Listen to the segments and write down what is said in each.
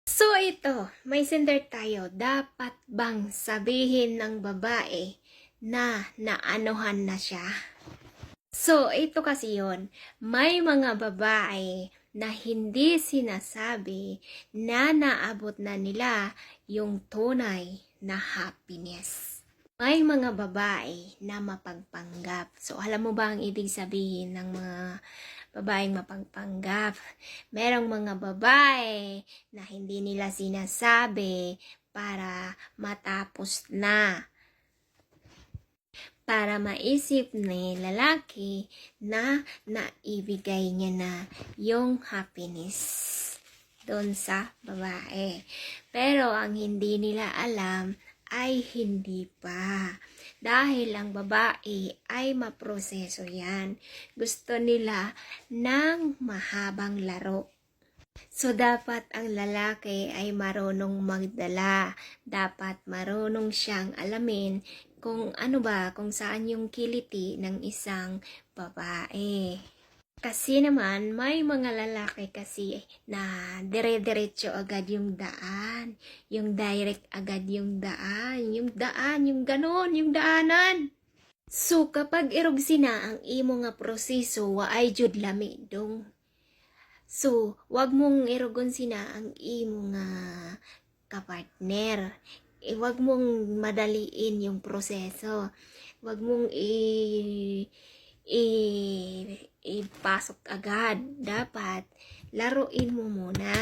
So ito, may sender tayo. Dapat bang sabihin ng babae na naanuhan na siya? So ito kasi yon, may mga babae na hindi sinasabi na naabot na nila yung tunay na happiness. May mga babae na mapagpanggap. So alam mo ba ang ibig sabihin ng mga babaeng mapagpanggap? Merong mga babae na hindi nila sinasabi para matapos na, para maisip ni lalaki na naibigay niya na yung happiness doon sa babae. Pero ang hindi nila alam ay hindi pa. Dahil ang babae ay maproseso yan. Gusto nila ng mahabang laro. So, dapat ang lalaki ay marunong magdala. Dapat marunong siyang alamin kung ano ba, kung saan yung kiliti ng isang babae. Kasi naman, may mga lalaki kasi na dire-diretso agad yung daan. Yung direct agad yung daan. Yung ganon, yung daanan. So, kapag irog sina ang imo nga proseso, waay jud lami dong. So, wag mong irogon sina ang imo nga kapartner. Wag mong madaliin yung proseso. Wag mong ipasok agad. Dapat laruin mo muna.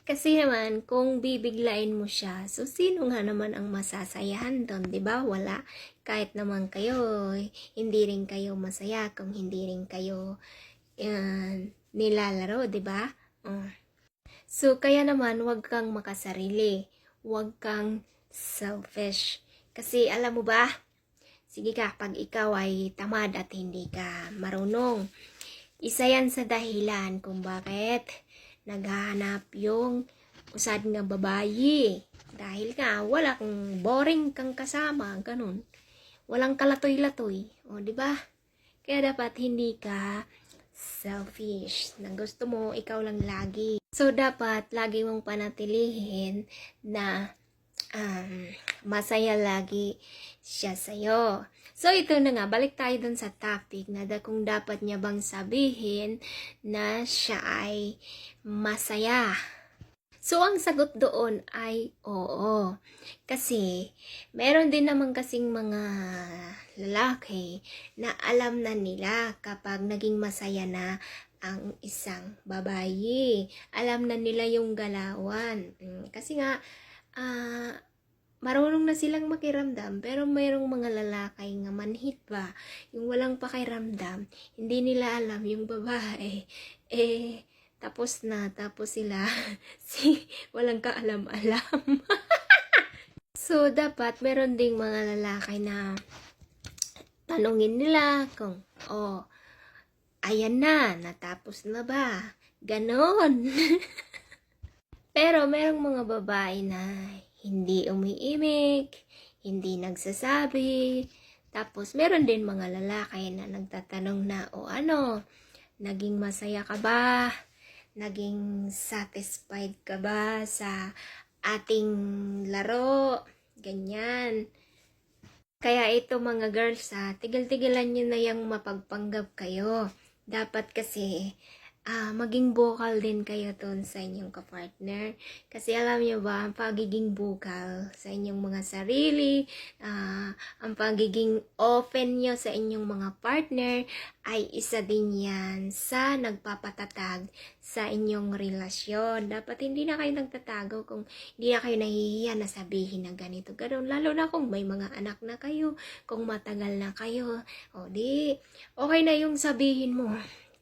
Kasi naman, kung bibiglain mo siya, so sino nga naman ang masasayahan doon, 'di ba? Wala. Kahit naman kayo, hindi rin kayo masaya kung hindi rin kayo nilalaro, 'di ba? So, kaya naman, wag kang makasarili. Wag kang selfish. Kasi alam mo ba, sige ka, pag ikaw ay tamad at hindi ka marunong, isa yan sa dahilan kung bakit naghahanap yung usad nga babayi. Dahil nga, wala kang boring kang kasama, ganun. Walang kalatoy-latoy. O, di ba? Kaya dapat hindi ka selfish. Na gusto mo, ikaw lang lagi. So, dapat lagi mong panatilihin na masaya lagi siya sa'yo. So, ito na nga, balik tayo dun sa topic na kung dapat niya bang sabihin na siya ay masaya. So, ang sagot doon ay oo. Kasi, meron din naman kasing mga lalaki na alam na nila kapag naging masaya na ang isang babayi. Alam na nila yung galawan. Kasi nga, marunong na silang makiramdam, pero mayroong mga lalaki nga manhit ba, yung walang pakiramdam, hindi nila alam yung babae, tapos sila, walang kaalam-alam. So, dapat meron ding mga lalaki na tanungin nila kung, ayan na, natapos na ba? Ganon. Pero merong mga babae na hindi umiimik, hindi nagsasabi. Tapos, meron din mga lalaki na nagtatanong na, naging masaya ka ba? Naging satisfied ka ba sa ating laro? Ganyan. Kaya ito mga girls, tigil-tigilan nyo na yung mapagpanggap kayo. Dapat kasi, maging vocal din kayo dun sa inyong kapartner. Kasi alam niyo ba, ang pagiging vocal sa inyong mga sarili, ang pagiging open nyo sa inyong mga partner, ay isa din yan sa nagpapatatag sa inyong relasyon. Dapat hindi na kayo nagtatago kung hindi na kayo nahihiya na sabihin na ganito, gano'n. Lalo na kung may mga anak na kayo, kung matagal na kayo, okay na yung sabihin mo,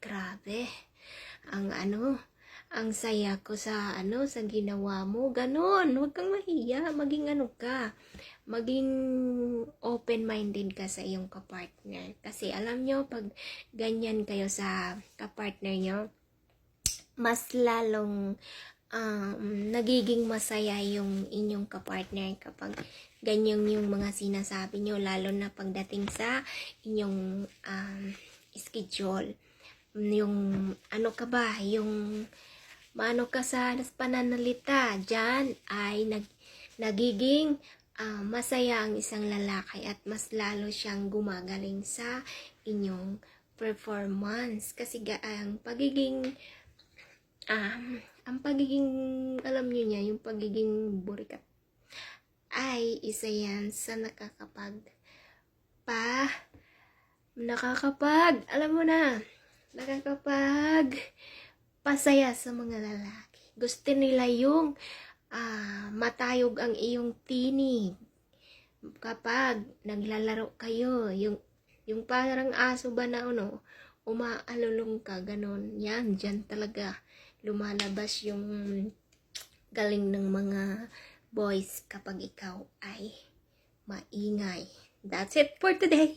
grabe. Ang saya ko sa sa ginawa mo, ganun. Huwag kang mahiya, maging maging open-minded ka sa iyong kapartner. Kasi alam nyo, pag ganyan kayo sa kapartner nyo, mas lalong nagiging masaya yung inyong kapartner kapag ganyan yung mga sinasabi nyo, lalo na pagdating sa inyong schedule. Yung yung maano ka sa pananalita, dyan ay nagiging masaya ang isang lalaki at mas lalo siyang gumagaling sa inyong performance. Kasi ang pagiging, alam nyo niya, yung pagiging burikat ay isa yan sa alam mo na, nakakapag pasaya sa mga lalaki. Gusto nila yung matayog ang iyong tinig kapag naglalaro kayo, yung parang aso ba na umaalulong ka, ganon. Yan, dyan talaga lumalabas yung galing ng mga boys kapag ikaw ay maingay. That's it for today.